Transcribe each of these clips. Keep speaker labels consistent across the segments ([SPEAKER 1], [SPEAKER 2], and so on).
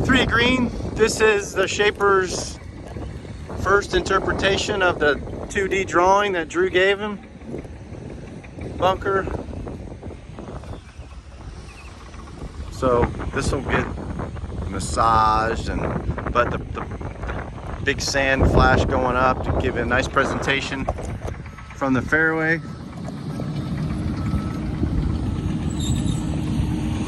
[SPEAKER 1] 3 green. This is the shaper's first interpretation of the 2D drawing that Drew gave him. Bunker. So this will get massaged, but the big sand flash going up to give it a nice presentation from the fairway.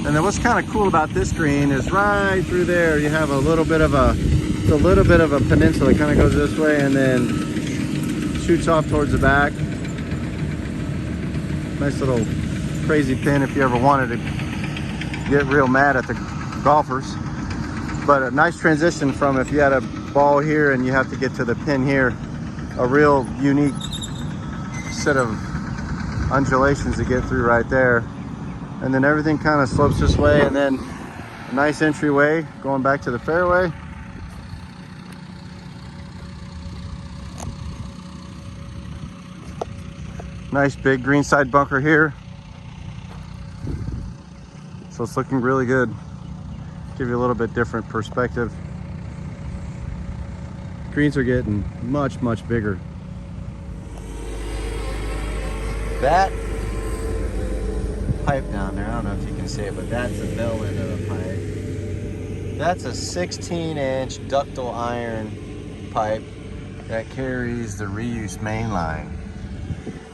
[SPEAKER 1] And then what's kind of cool about this green is right through there you have a little bit of a peninsula. It kind of goes this way and then shoots off towards the back. Nice little crazy pin if you ever wanted to get real mad at the golfers. But a nice transition from if you had a ball here and you have to get to the pin here. A real unique set of undulations to get through right there. And then everything kind of slopes this way, and then a nice entryway going back to the fairway. Nice big greenside bunker here. So it's looking really good. Give you a little bit different perspective. Greens are getting much, much bigger. That pipe down there, I don't know if you can see it, but that's the bell end of the pipe. That's a 16-inch ductile iron pipe that carries the reuse main line.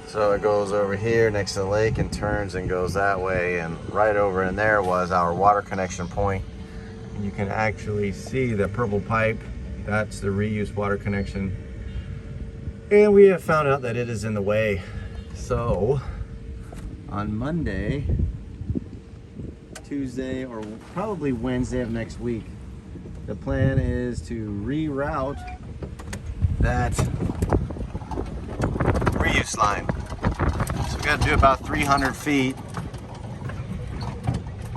[SPEAKER 1] So it goes over here next to the lake and turns and goes that way, and right over in there was our water connection point. You can actually see the purple pipe. That's the reuse water connection. And we have found out that it is in the way. So on Monday, Tuesday, or probably Wednesday of next week, the plan is to reroute that reuse line. So we got to do about 300 feet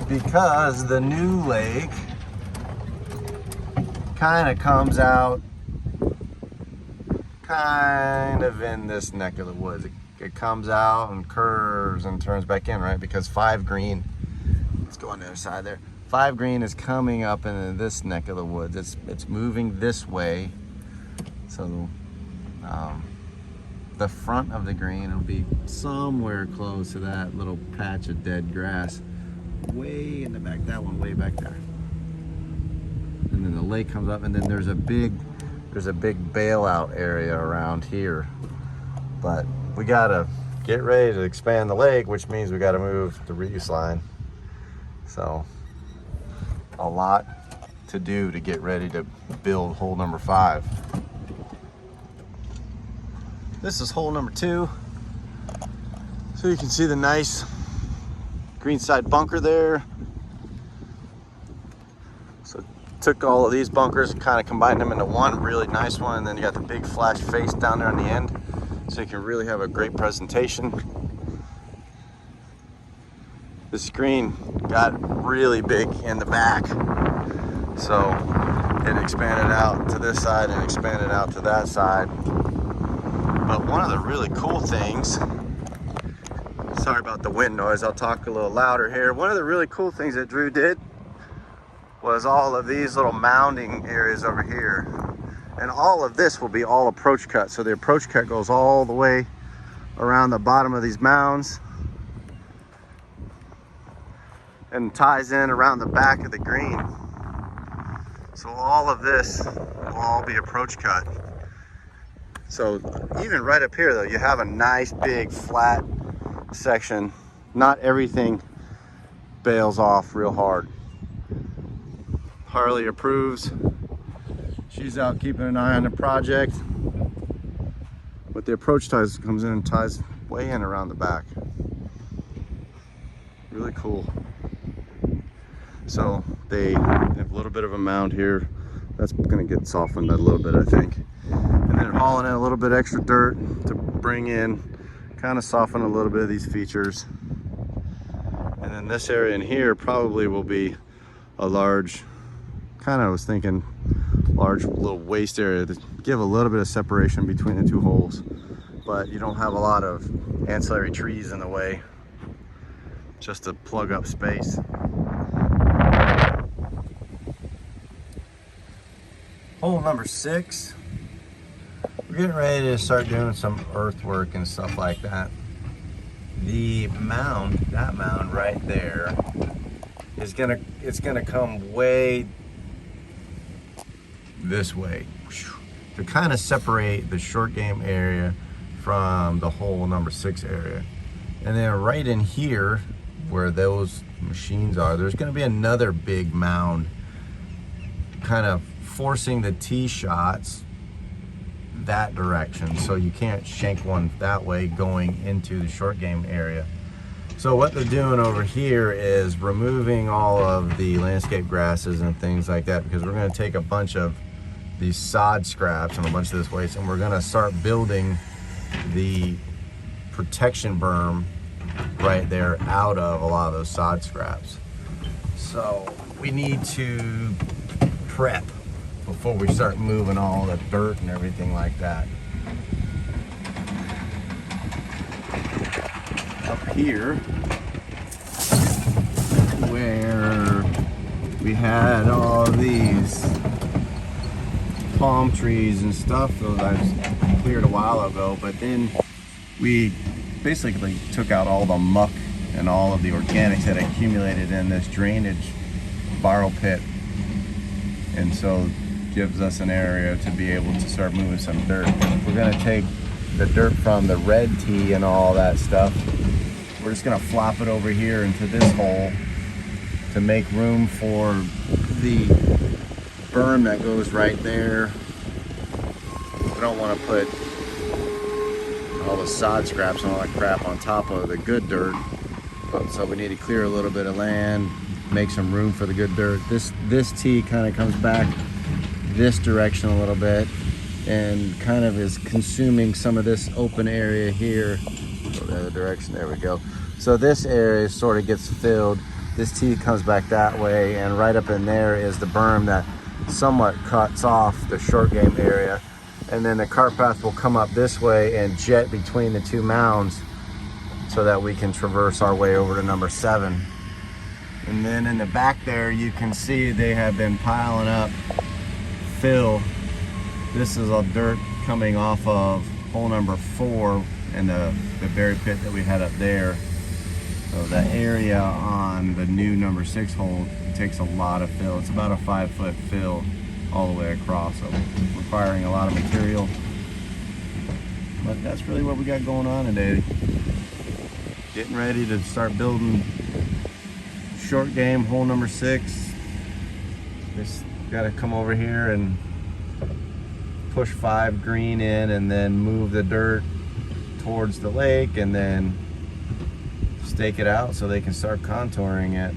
[SPEAKER 1] because the new lake kind of comes out kind of in this neck of the woods. It comes out and curves and turns back in, right? Because 5 green, let's go on the other side there. 5 green is coming up into this neck of the woods. It's moving this way. So the front of the green will be somewhere close to that little patch of dead grass. Way in the back, that one way back there. And then the lake comes up, and then there's a big bailout area around here. But we gotta get ready to expand the lake, which means we gotta move the reuse line. So a lot to do to get ready to build hole number 5. This is hole number 2. So you can see the nice greenside bunker there. So took all of these bunkers and kind of combined them into one really nice one, and then you got the big flash face down there on the end. So you can really have a great presentation. The screen got really big in the back. So it expanded out to this side and expanded out to that side. But one of the really cool things, sorry about the wind noise, I'll talk a little louder here. One of the really cool things that Drew did was all of these little mounding areas over here. And all of this will be all approach cut. So the approach cut goes all the way around the bottom of these mounds and ties in around the back of the green. So all of this will all be approach cut. So even right up here though, you have a nice big flat section. Not everything bails off real hard. Harley approves. She's out keeping an eye on the project. But the approach ties comes in and ties way in around the back. Really cool. So they have a little bit of a mound here. That's gonna get softened a little bit, I think. And then hauling in a little bit extra dirt to bring in, kind of soften a little bit of these features. And then this area in here probably will be a large, kind of was thinking, large little waste area to give a little bit of separation between the 2 holes, but you don't have a lot of ancillary trees in the way, just to plug up space. Hole number 6. We're getting ready to start doing some earthwork and stuff like that. The mound, that mound right there, it's gonna come way this way to kind of separate the short game area from the hole number 6 area. And then right in here where those machines are, there's going to be another big mound kind of forcing the tee shots that direction, so you can't shank one that way going into the short game area. So what they're doing over here is removing all of the landscape grasses and things like that, because we're going to take a bunch of these sod scraps and a bunch of this waste, and we're going to start building the protection berm right there out of a lot of those sod scraps. So we need to prep before we start moving all the dirt and everything like that. Up here, where we had all these palm trees and stuff that I cleared a while ago, but then we basically took out all the muck and all of the organics that accumulated in this drainage borrow pit, and so gives us an area to be able to start moving some dirt. We're going to take the dirt from the red tee and all that stuff. We're just going to flop it over here into this hole to make room for the berm that goes right there. We don't want to put all the sod scraps and all that crap on top of the good dirt, so we need to clear a little bit of land, make some room for the good dirt. This tee kind of comes back this direction a little bit and kind of is consuming some of this open area here. Go the other direction, there we go. So this area sort of gets filled. This tee comes back that way, and right up in there is the berm that somewhat cuts off the short game area. And then the cart path will come up this way and jet between the two mounds so that we can traverse our way over to number 7. And then in the back there, you can see they have been piling up fill. This is all dirt coming off of hole number 4 and the berry pit that we had up there. So the area on the new number 6 hole takes a lot of fill. It's about a 5-foot fill all the way across, so requiring a lot of material. But that's really what we got going on today. Getting ready to start building short game hole number 6. Just got to come over here and push 5 green in and then move the dirt towards the lake and then stake it out so they can start contouring it.